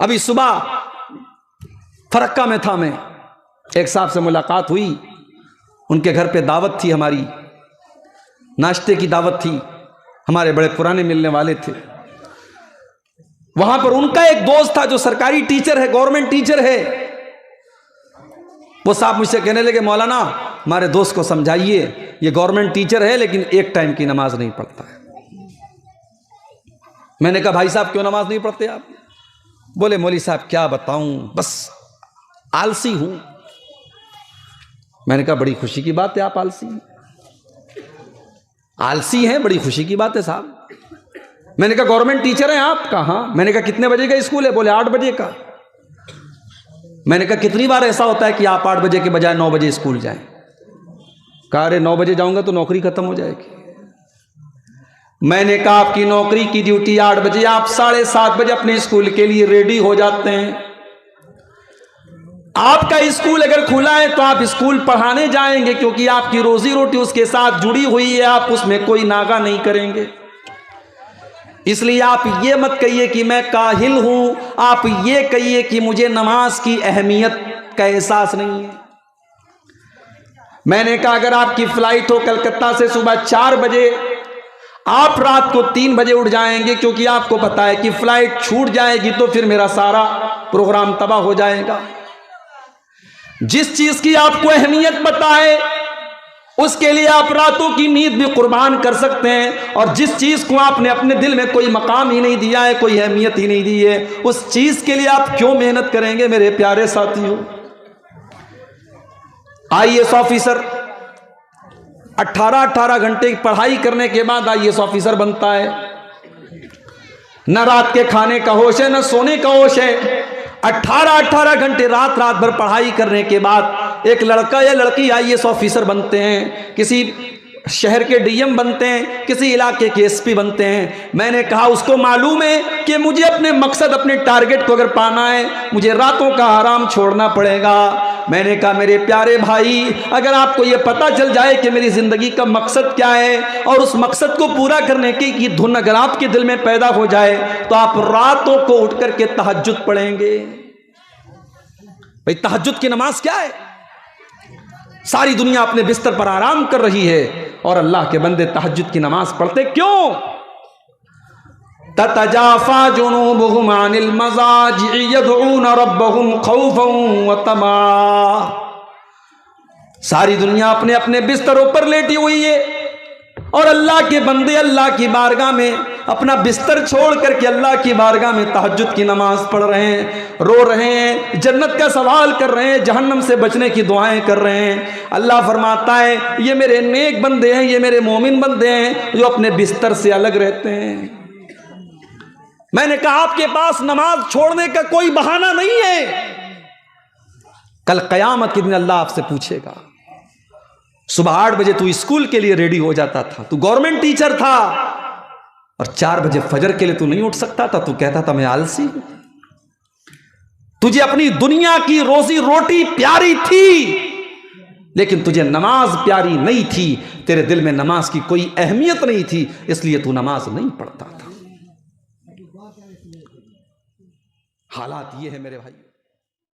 अभी सुबह फरक्का में था मैं, एक साहब से मुलाकात हुई, उनके घर पे दावत थी, हमारी नाश्ते की दावत थी, हमारे बड़े पुराने मिलने वाले थे। वहां पर उनका एक दोस्त था जो सरकारी टीचर है, गवर्नमेंट टीचर है। वो साहब मुझसे कहने लगे, मौलाना हमारे दोस्त को समझाइए, ये गवर्नमेंट टीचर है लेकिन एक टाइम की नमाज नहीं पढ़ता है। मैंने कहा भाई साहब क्यों नमाज नहीं पढ़ते आप? बोले मौली साहब क्या बताऊं, बस आलसी हूं। मैंने कहा बड़ी खुशी की बात है, आप आलसी हैं। आलसी हैं, बड़ी खुशी की बात है साहब। मैंने कहा गवर्नमेंट टीचर हैं आप? कहा हाँ। मैंने कहा कितने बजे का स्कूल है? बोले 8 बजे का। मैंने कहा कितनी बार ऐसा होता है कि आप 8 बजे के बजाय 9 बजे स्कूल जाएं? कहा अरे 9 बजे जाऊंगा तो नौकरी खत्म हो जाएगी। मैंने कहा आपकी नौकरी की ड्यूटी 8 बजे, आप 7:30 बजे अपने स्कूल के लिए रेडी हो जाते हैं। आपका स्कूल अगर खुला है तो आप स्कूल पढ़ाने जाएंगे, क्योंकि आपकी रोजी रोटी उसके साथ जुड़ी हुई है, आप उसमें कोई नागा नहीं करेंगे। इसलिए आप ये मत कहिए कि मैं काहिल हूं, आप ये कहिए कि मुझे नमाज की अहमियत का एहसास नहीं है। मैंने कहा अगर आपकी फ्लाइट हो कलकत्ता से सुबह 4 बजे, आप रात को 3 बजे उठ जाएंगे, क्योंकि आपको पता है कि फ्लाइट छूट जाएगी तो फिर मेरा सारा प्रोग्राम तबाह हो जाएगा। जिस चीज की आपको अहमियत पता है उसके लिए आप रातों की नींद भी कुर्बान कर सकते हैं, और जिस चीज को आपने अपने दिल में कोई मकाम ही नहीं दिया है, कोई अहमियत ही नहीं दी है, उस चीज के लिए आप क्यों मेहनत करेंगे मेरे प्यारे साथियों? आईएएस ऑफिसर 18 घंटे की पढ़ाई करने के बाद आईएएस ऑफिसर बनता है। न रात के खाने का होश है, न सोने का होश है। 18 घंटे रात भर पढ़ाई करने के बाद एक लड़का या लड़की आईएएस ऑफिसर बनते हैं, किसी शहर के डीएम बनते हैं, किसी इलाके के एसपी बनते हैं। मैंने कहा उसको मालूम है कि मुझे अपने मकसद, अपने टारगेट को अगर पाना है मुझे रातों का आराम छोड़ना पड़ेगा। मैंने कहा मेरे प्यारे भाई, अगर आपको यह पता चल जाए कि मेरी जिंदगी का मकसद क्या है और उस मकसद को पूरा करने की धुन अगर आपके दिल में पैदा हो जाए तो आप रातों को उठ करके तहज्जुद पढ़ेंगे। भाई तहज्जुद की नमाज क्या है? सारी दुनिया अपने बिस्तर पर आराम कर रही है और अल्लाह के बंदे तहज्जुद की नमाज पढ़ते क्यों? ततजाफा जुनूबुहुम अनिल मज़ाजि'i यदऊना रब्बहुम खौफन व तमा। सारी दुनिया अपने अपने बिस्तरों पर लेटी हुई है और अल्लाह के बंदे अल्लाह की बारगाह में अपना बिस्तर छोड़ करके अल्लाह की बारगाह में तहज्जुद की नमाज पढ़ रहे हैं, रो रहे हैं, जन्नत का सवाल कर रहे हैं, जहन्नम से बचने की दुआएं कर रहे हैं। अल्लाह फरमाता है ये मेरे नेक बंदे हैं, ये मेरे मोमिन बंदे हैं जो अपने बिस्तर से अलग रहते हैं। मैंने कहा आपके पास नमाज छोड़ने का कोई बहाना नहीं है। कल कयामत के दिन अल्लाह आपसे पूछेगा। सुबह 8 बजे तू स्कूल के लिए रेडी हो जाता था, तू गवर्नमेंट टीचर था, और 4 बजे फजर के लिए तू नहीं उठ सकता था, तू कहता था मैं आलसी हूं। तुझे अपनी दुनिया की रोजी रोटी प्यारी थी लेकिन तुझे नमाज प्यारी नहीं थी, तेरे दिल में नमाज की कोई अहमियत नहीं थी, इसलिए तू नमाज नहीं पढ़ता था। हालात ये है मेरे भाई।